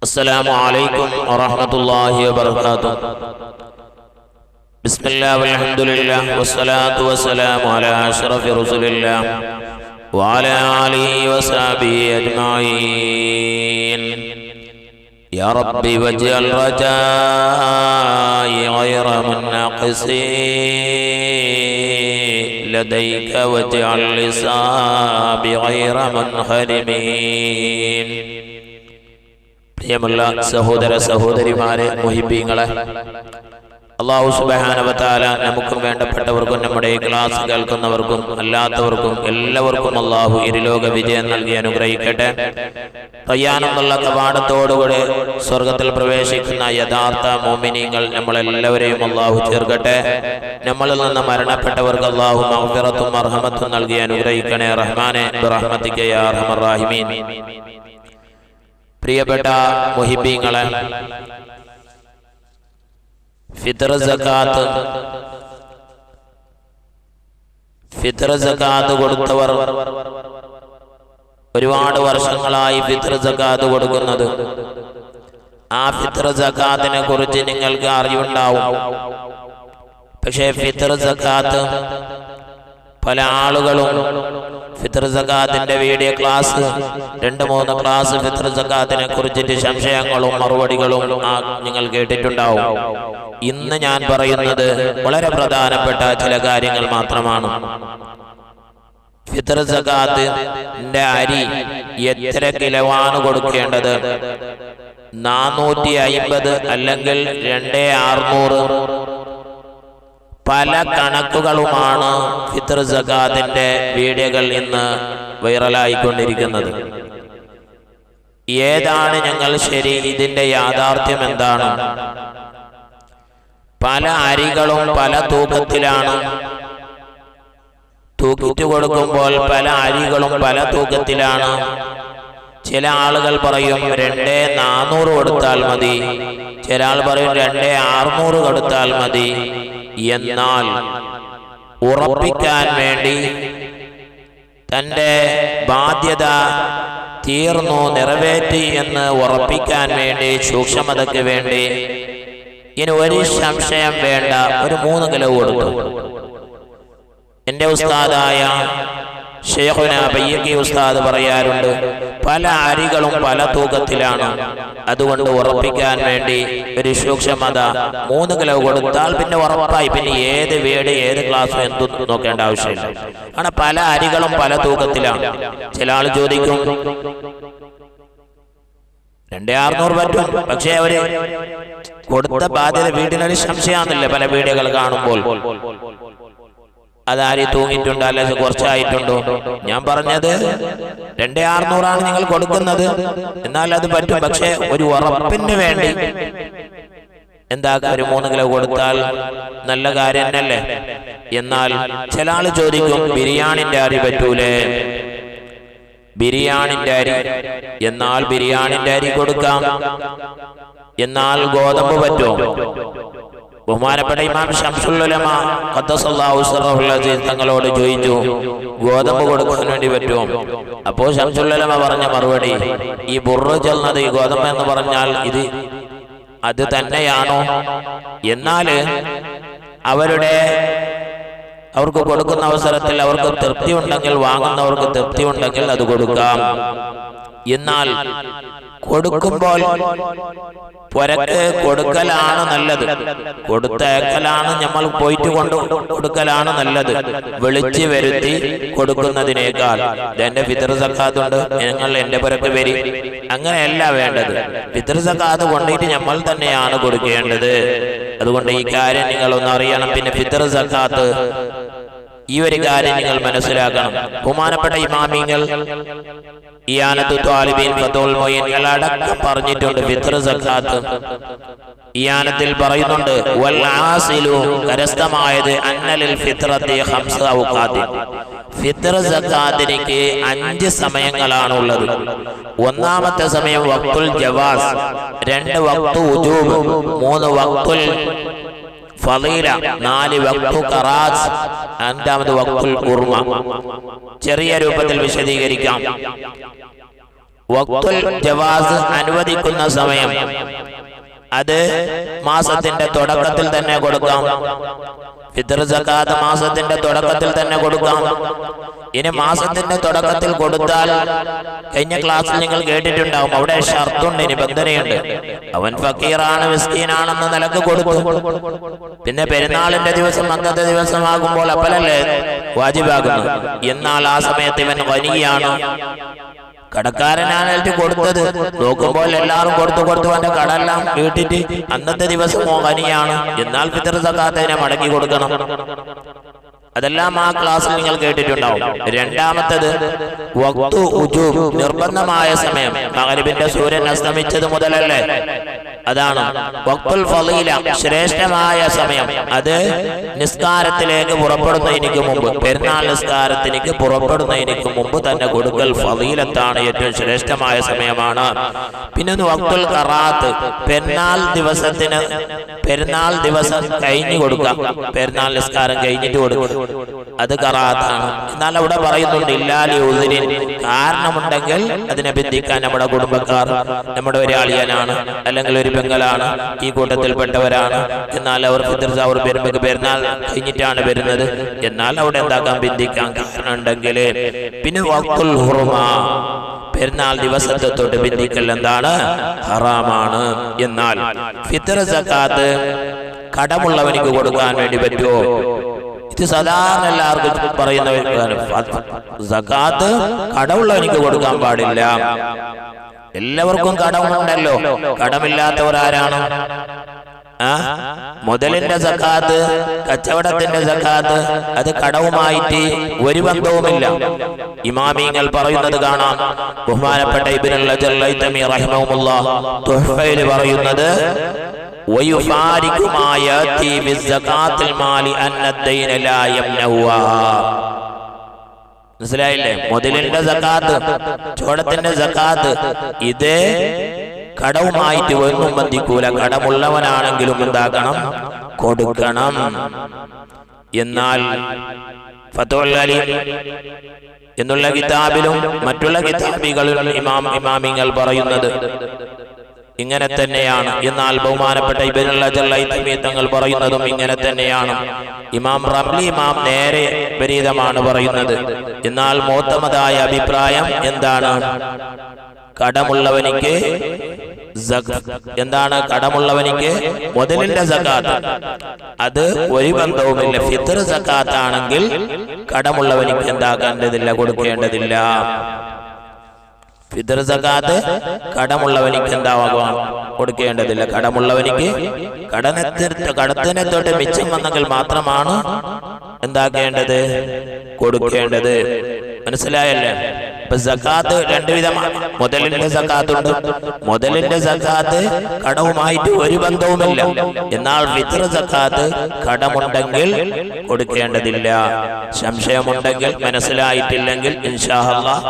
السلام عليكم ورحمة الله وبركاته. بسم الله والحمد لله والصلاة والسلام على أشرف رسول الله وعلى آله وصحبه أجمعين. يا ربي واجعل رجائي غير منقص لديك واجعل لصابي غير منخرمين. പ്രിയമുള്ള സഹോദര സഹോദരിമാരെ, മുഹിബ്ബീങ്ങളെ, അല്ലാഹു സുബ്ഹാനഹു വ തആല നമുക്കും വേണ്ടപ്പെട്ടവർക്കും നമ്മുടെ ക്ലാസ് കേൾക്കുന്നവർക്കും അല്ലാത്തവർക്കും എല്ലാവർക്കും അല്ലാഹു ഇരുലോക വിജയം നൽകി അനുഗ്രഹിക്കട്ടെ. റയ്യാനുള്ള കവാടത്തോടുകൂടി സ്വർഗത്തിൽ പ്രവേശിക്കുന്ന യഥാർത്ഥ മുഅ്മിനീങ്ങൾ നമ്മളെല്ലാവരെയും അല്ലാഹു ചേർക്കട്ടെ. നമ്മളിൽ നിന്ന് മരണപ്പെട്ടവർക്ക് അല്ലാഹു മഗ്ഫിറത്തും മർഹമത്തും നൽകി അനുഗ്രഹിക്കണേ. റഹ്മാനെ ബിറഹ്മതിക യാ അർഹമർ റഹീമീൻ. പ്രിയപ്പെട്ട മുഹിബ്ബീങ്ങളെ, ഫിത്ർ സകാത്ത് കൊടുത്തവർ ഒരുപാട് വർഷങ്ങളായി ഫിത്ർ സകാത്ത് കൊടുക്കുന്നത്. ആ ഫിത്ർ സകാത്തിനെ കുറിച്ച് നിങ്ങൾക്ക് അറിവുണ്ടാവും. പക്ഷേ ഫിത്ർ സകാത്ത് പല ആളുകളും ഫിത്ർ സകാത്തിന്റെ വീഡിയോ ക്ലാസ് 2-3 ക്ലാസ് ഫിത്ർ സകാത്തിനെ കുറിച്ചിട്ട് സംശയങ്ങളും മറുപടികളും നിങ്ങൾ കേട്ടിട്ടുണ്ടാവും. ഇന്ന് ഞാൻ പറയുന്നത് വളരെ പ്രധാനപ്പെട്ട ചില കാര്യങ്ങൾ മാത്രമാണ്. ഫിത്ർ സകാത്തിന്റെ അരി എത്ര കിലോവാണ് കൊടുക്കേണ്ടത്? 450 അല്ലെങ്കിൽ 2600? പല കണക്കുകളുമാണ് ഫിത്ർ സകാത്തിന്റെ വീഡിയോകൾ ഇന്ന് വൈറലായിക്കൊണ്ടിരിക്കുന്നത്. ഏതാണ് ഞങ്ങൾ ശരി? ഇതിന്റെ യാഥാർത്ഥ്യം എന്താണ്? പല അരികളും പല തൂക്കത്തിലാണ്. തൂക്കിട്ട് കൊടുക്കുമ്പോൾ പല അരികളും പല തൂക്കത്തിലാണ്. ചില ആളുകൾ പറയും 2400 കൊടുത്താൽ മതി, ചില ആൾ പറയും 2600 കൊടുത്താൽ മതി. എന്നാൽ ഉറപ്പിക്കാൻ വേണ്ടി, തൻ്റെ ബാധ്യത തീർന്നു നിറവേറ്റി എന്ന് ഉറപ്പിക്കാൻ വേണ്ടി, സൂക്ഷ്മതയ്ക്ക് വേണ്ടി ഇനി ഒരു സംശയം വേണ്ട, ഒരു 3 കിലോ കൊടുത്തു. എൻ്റെ ഉസ്താദായ ശൈഖുനാ ബയ്യക്കി ഉസ്താദ് പറയാറുണ്ട്, പല അരികളും പല തൂക്കത്തിലാണ്. അതുകൊണ്ട് ഉറപ്പിക്കാൻ വേണ്ടി ഒരു സൂക്ഷ്മത 3 കിലോ കൊടുത്താൽ പിന്നെ ഉറപ്പായി. പിന്നെ ഏത് വീട് ഏത് ക്ലാസ്സും എന്തും നോക്കേണ്ട ആവശ്യമില്ല. കാരണം പല അരികളും പല തൂക്കത്തിലാണ്. ചില ആൾ ചോദിക്കും 2600 പറ്റും, പക്ഷേ അവര് കൊടുത്ത ബാധ്യത വീടിനൊരു സംശയമാണെന്നില്ല. പല വീടുകൾ കാണുമ്പോൾ അതാരി തൂങ്ങിയിട്ടുണ്ടോ അല്ലെങ്കിൽ കുറച്ചായിട്ടുണ്ടോ? ഞാൻ പറഞ്ഞത് 2600 നിങ്ങൾ കൊടുക്കുന്നത്. എന്നാൽ അത് പറ്റും, പക്ഷെ ഒരു ഉറപ്പിന് വേണ്ടി എന്താക്കാം, ഒരു 3 കിലോ കൊടുത്താൽ നല്ല കാര്യം തന്നെയല്ലേ. എന്നാൽ ചില ആള് ചോദിക്കും, ബിരിയാണിന്റെ അരി പറ്റൂലേ? ബിരിയാണിന്റെ അരി, എന്നാൽ ബിരിയാണിന്റെ അരി കൊടുക്കാം. എന്നാൽ ഗോതമ്പ് പറ്റുമോ? ബഹുമാനപ്പെട്ട ഇമാം ശംസുൽ ഉലമ ഖദ്ദസല്ലാഹു സിർറഹുൽ അസീസ് തങ്ങളോട് ചോദിച്ചു, ഗോതമ്പ് കൊടുക്കാൻ വേണ്ടി പറ്റുമോ? അപ്പോൾ ശംസുൽ ഉലമ പറഞ്ഞ മറുപടി, ഈ ബുർറ് ചെല്ലുന്നത്, ഈ ഗോതമ്പ് എന്ന് പറഞ്ഞാൽ അത് തന്നെയാണോ? എന്നാല് അവർക്ക് കൊടുക്കുന്ന അവസരത്തിൽ അവർക്ക് തൃപ്തി ഉണ്ടെങ്കിൽ, വാങ്ങുന്നവർക്ക് തൃപ്തി ഉണ്ടെങ്കിൽ അത് കൊടുക്കാം. എന്നാൽ കൊടുക്കുമ്പോൾ പുരക്ക് കൊടുക്കലാണ് നല്ലത്. കൊടുത്തയക്കലാണ്, നമ്മൾ പോയിട്ട് കൊടുക്കലാണ് നല്ലത്. വിളിച്ചു വരുത്തി കൊടുക്കുന്നതിനേക്കാൾ എന്റെ ഫിത്ർ സക്കാത്തുണ്ട്, നിങ്ങൾ എന്റെ പുരക്ക് വരി, അങ്ങനെയല്ല വേണ്ടത്. ഫിത്ർ സക്കാത്ത് കൊണ്ടിട്ട് നമ്മൾ തന്നെയാണ് കൊടുക്കേണ്ടത്. അതുകൊണ്ട് ഈ കാര്യം നിങ്ങൾ ഒന്ന് അറിയണം. പിന്നെ ഫിത്ർ സക്കാത്ത്, ഈ ഒരു കാര്യം നിങ്ങൾ മനസ്സിലാക്കണം. ബഹുമാനപ്പെട്ട ഇമാമിങ്ങൾ ഇയാനത്തു ത്വാലിബീൻ ഫതുൽ മുഈൻ അടക്കം പറഞ്ഞിട്ടുണ്ട് ഫിത്ർ സക്കാത്ത്. ഇയാനത്തിൽ പറയുന്നുണ്ട്, വൽ ആസിലു, കരസ്ഥമായത്, അന്നലിൽ ഫിത്രത്തി 5 ഔഖാത്ത്. ഫിത്ർ സക്കാത്തിനിക്ക് 5 സമയങ്ങളാണ് ഉള്ളത്. ഒന്നാമത്തെ സമയം വഖ്തുൽ ജവാസ്, 2 വഖ്തു വുജൂബ്, 3 വഖ്തുൽ ഫളീല, 4 വഖ്തു ഖറാസ്, 5 വഖ്തുൽ ഖുർമ. ചെറിയ രൂപത്തിൽ വിശദീകരിക്കാം. വഖ്തുൽ ജവാസ് അനുവദിക്കുന്ന സമയം അത് മാസത്തിന്റെ തുടക്കത്തിൽ തന്നെ കൊടുക്കാം. ഫിത്ർ സകാത്ത് മാസത്തിന്റെ തുടക്കത്തിൽ തന്നെ കൊടുക്കാം. ഇനി മാസത്തിന്റെ തുടക്കത്തിൽ കൊടുത്താൽ കഴിഞ്ഞ ക്ലാസ്സിൽ നിങ്ങൾ കേട്ടിട്ടുണ്ടാവും, അവിടെ ഷർത്തുണ്ട്, നിബന്ധനയുണ്ട്. അവൻ ഫക്കീറാണ് മിസ്കീനാണെന്ന നിലക്ക് കൊടുത്തു. പിന്നെ പെരുന്നാളിന്റെ ദിവസം അന്നത്തെ ദിവസമാകുമ്പോൾ അപ്പലല്ലേ വാജിബാകുന്നു. എന്നാൽ ആ സമയത്ത് ഇവൻ ഗനിയാണ്, കടക്കാരനാണ് കൊടുത്തത്. നോക്കുമ്പോൾ എല്ലാവരും കൊടുത്തു അവന്റെ കടെല്ലാം വീട്ടിട്ട് അന്നത്തെ ദിവസം ഗനിയാണ്. എന്നാൽ ഫിത്ർ സകാത്തിനെ മടക്കി കൊടുക്കണം. അതെല്ലാം ആ ക്ലാസ്സിൽ നിങ്ങൾ കേട്ടിട്ടുണ്ടാവും. രണ്ടാമത്തത് വഖ്തു ഉജൂബ്, നിർബന്ധമായ സമയം. മഗ്രിബിന്റെ സൂര്യൻ അസ്തമിച്ചത് മുതലല്ലേ, അതാണ് വഖ്തുൽ ഫളീല, ശ്രേഷ്ഠമായ സമയം. അത് നിസ്കാരത്തിലേക്ക് പുറപ്പെടുന്നതിന് മുമ്പ്, പെരുന്നാൾ നിസ്കാരത്തിലേക്ക് പുറപ്പെടുന്നതിന് മുമ്പ് തന്നെ കൊടുക്കൽ ഫളീലത്താണ്, ഏറ്റവും ശ്രേഷ്ഠമായ സമയമാണ്. പിന്നെ വഖ്തുൽ ഖറാത്ത്, പെരുന്നാൾ ദിവസം കഴിഞ്ഞു കൊടുക്കാം. പെരുന്നാൾ നിസ്കാരം കഴിഞ്ഞിട്ട് കൊടുക്കും, അത് ഖറാത്താണ്. എന്നാൽ അവിടെ പറയുന്നുണ്ട് ഇല്ലാലി ഉദ്രിൻ, കാരണമുണ്ടെങ്കിൽ അതിനെ ബന്ധിക്കാൻ നമ്മുടെ കുടുംബക്കാർ, നമ്മുടെ ഒരു അളിയനാണ് അല്ലെങ്കിൽ ഒരു പെങ്ങളാണ്, ഈ കൂട്ടത്തിൽപ്പെട്ടവരാണ്. എന്നാൽ അവർ ഫിത്ർ അവർ വരുമ്പോൾ പെരുന്നാൾ കഴിഞ്ഞിട്ടാണ് വരുന്നത്. എന്നാൽ അവിടെ എന്താക്കാൻ ബന്ധിക്കാൻ കാരണം ഉണ്ടെങ്കിൽ. പിന്നെ വഖ്തുൽ ഹുർമ, പെരുന്നാൾ ദിവസത്തെ തൊട്ട് ബന്ധിക്കൽ എന്താണ്, ഹറാമാണ്. എന്നാൽ ഫിത്ർ സകാത്ത് കടമുള്ളവനിക്ക് കൊടുക്കാൻ വേണ്ടി പറ്റുമോ? ഇത് സാധാരണ എല്ലാവർക്കും പറയുന്ന സകാത്ത് കടമുള്ളവനിക്ക് കൊടുക്കാൻ പാടില്ല. എല്ലാവർക്കും കടമുണ്ടല്ലോ. കടമില്ലാത്തവർ ആരാണ്? മുതലിന്റെ സക്കാത്ത്, കച്ചവടത്തിന്റെ സക്കാത്ത്, അത് കടവുമായിട്ട് ഒരു ബന്ധവുമില്ല. ഇമാമിങ്ങൾ പറയുന്നത് കാണാം. ബഹുമാനപ്പെട്ട ഇബ്നുൽ ഹൈതമി റഹിമഹുല്ലാഹ് തുഹ്ഫയിൽ പറയുന്നത് മനസ്സിലായില്ലേ? മുതലിന്റെ സക്കാത്ത്, ചോടത്തിന്റെ സക്കാത്ത്, ഇത് കടവുമായിട്ട് ഒന്നും ബന്ധിക്കൂല. കടമുള്ളവനാണെങ്കിലും എന്താക്കണം, കൊടുക്കണം. എന്നാൽ ഫത്ഹുൽ അലീം എന്നുള്ള കിതാബിലും മറ്റുള്ള കിതാബികളിലും ഇമാമിങ്ങൾ പറയുന്നത് ഇങ്ങനെ തന്നെയാണ്. എന്നാൽ ബഹുമാനപ്പെട്ട ഇബ്നുൽ ഹൈതമി തങ്ങൾ പറയുന്നതും ഇങ്ങനെ തന്നെയാണ്. ഇമാം റംലി ഇമാം നേരെ വിപരീതമാണ് പറയുന്നത്. എന്നാൽ മുഅ്തമദായ അഭിപ്രായം എന്താണ്? കടമുള്ളവനിക്ക് എന്താണ്? കടമുള്ളവനിക്ക് മുതലിന്റെ സകാത്ത്, അത് ഒരു ബന്ധവുമില്ല. ഫിത്ർ സകാത്ത് ആണെങ്കിൽ കടമുള്ളവനിക്ക് എന്താക്കേണ്ടതില്ല, കൊടുക്കേണ്ടതില്ല. ഫിത്ർ സകാത്ത് കടമുള്ളവനിക്ക് എന്താവാൻ കൊടുക്കേണ്ടതില്ല. കടമുള്ളവനിക്ക് കടത്തിനെ തൊട്ട് മിച്ചം വന്നെങ്കിൽ മാത്രമാണ് എന്താക്കേണ്ടത്, കൊടുക്കേണ്ടത്. മനസ്സിലായല്ലേ? ഇപ്പൊ സകാത്ത് രണ്ടു വിധമാണ്. മുതലിന്റെ സകാത്തുണ്ട്. മുതലിന്റെ സകാത്ത് കടവുമായിട്ട് ഒരു ബന്ധവുമില്ല. എന്നാൽ ഫിത്ർ സകാത്ത് കടമുണ്ടെങ്കിൽ കൊടുക്കേണ്ടതില്ല. സംശയമുണ്ടെങ്കിൽ, മനസ്സിലായിട്ടില്ലെങ്കിൽ ഇൻഷാ അല്ലാഹ്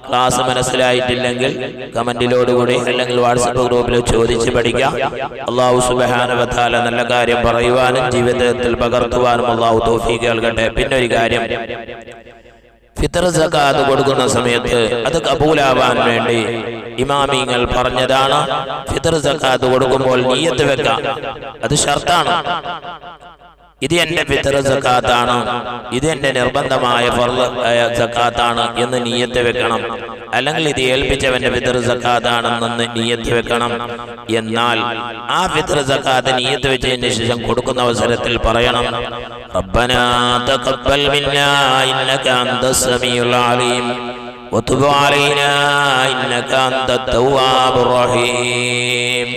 ക്ലാസ് മനസ്സിലായിട്ടില്ലെങ്കിൽ കമന്റിലോടുകൂടി അല്ലെങ്കിൽ വാട്സപ്പ് ഗ്രൂപ്പിൽ ചോദിച്ച് പഠിക്കാം. അല്ലാഹു സുബ്ഹാനഹു വ തആല നല്ല കാര്യം പറയുവാനും ജീവിതത്തിൽ പകർത്തുവാനും അല്ലാഹു തൗഫീഖ് നൽകട്ടെ. പിന്നെ ഒരു കാര്യം, ഫിത്ർ സകാത്ത് കൊടുക്കുന്ന സമയത്ത് അത് കബൂലാവാൻ വേണ്ടി ഇമാമിങ്ങൾ പറഞ്ഞതാണ്, ഫിത്ർ സകാത്ത് കൊടുക്കുമ്പോൾ നിയ്യത്ത് വെക്കാം. അത് ഷർത്താണ്. ഇത് എന്റെ ഫിത്ർ സകാത്താണ്, ഇത് എന്റെ നിർബന്ധമായ ഫർള് സകാത്താണ് എന്ന് നിയ്യത്ത് വെക്കണം. അല്ലെങ്കിൽ ഇത് ഏൽപ്പിച്ചവന്റെ ഫിത്ർ സകാത്താണെന്ന് നിയ്യത്ത് വെക്കണം. എന്നാൽ ആ ഫിത്ർ സകാത്ത് നിയ്യത്ത് വെച്ചതിന് ശേഷം കൊടുക്കുന്ന അവസരത്തിൽ പറയണം, റബ്ബനാ തഖബ്ബൽ മിന്നാ ഇന്നക അൻതസ് സമീഉൽ അലീം വതുബ് അലൈനാ ഇന്നക അൻതത് തവ്വാബുർ റഹീം.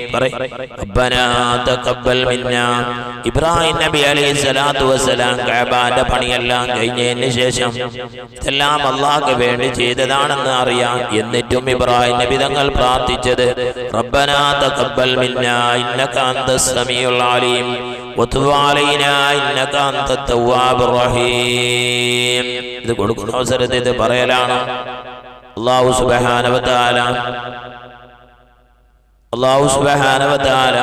റബ്ബനാ തഖബ്ബൽ മിന്നാ. ഇബ്രാഹിം നബി അലൈഹി സ്വലാത്തു വസ്സലാം കഅബയുടെ പണിയെല്ലാം കഴിഞ്ഞതിന് ശേഷം ഇതെല്ലാം അല്ലാഹുവിന് വേണ്ടി ചെയ്തതാണെന്ന് അറിയാം. എന്നിട്ടും ഇബ്രാഹിം നബി തങ്ങൾ പ്രാർത്ഥിച്ചത് റബ്ബനാ തഖബ്ബൽ മിന്നാ ഇന്നക അൻതസ് സമീഉൽ അലീം വതുബ് അലൈനാ ഇന്നക അൻതത് തവ്വാബുർ റഹീം. ഇത് കൊടുക്കുന്ന അവസരത്തിൽ ഇത് പറയലാണ്. അല്ലാഹു സുബ്ഹാനഹു വ തആല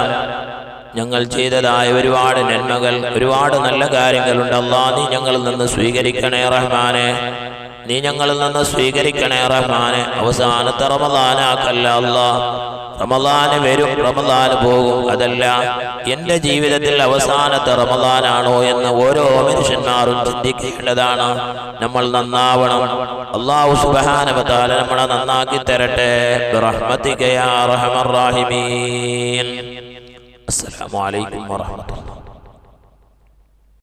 ഞങ്ങൾ ചെയ്തതായ ഒരുപാട് നന്മകൾ, ഒരുപാട് നല്ല കാര്യങ്ങളുണ്ട്. അല്ലാഹ് നീ ഞങ്ങളിൽ നിന്ന് സ്വീകരിക്കണേ റഹ്മാനെ. നീ ഞങ്ങളിൽ നിന്ന് സ്വീകരിക്കണേ റഹ്മാനെ. അവസാനത്തെ റമദാനാക്കല്ല അല്ലാഹ്. റമദാന് വരും, റമദാന് പോകും, അതല്ല എൻ്റെ ജീവിതത്തിൽ അവസാനത്തെ റമദാനാണോ എന്ന് ഓരോ മനുഷ്യന്മാരും ചിന്തിക്കേണ്ടതാണ്. നമ്മൾ നന്നാവണം. അല്ലാഹു സുബ്ഹാനഹു വ തആല നമ്മളെ നന്നാക്കി തരട്ടെ. ബിറഹ്മതിക യാ അർഹമർ റഹീമീൻ. അസ്സലാമു അലൈക്കും വറഹ്മത്തുള്ളാഹി.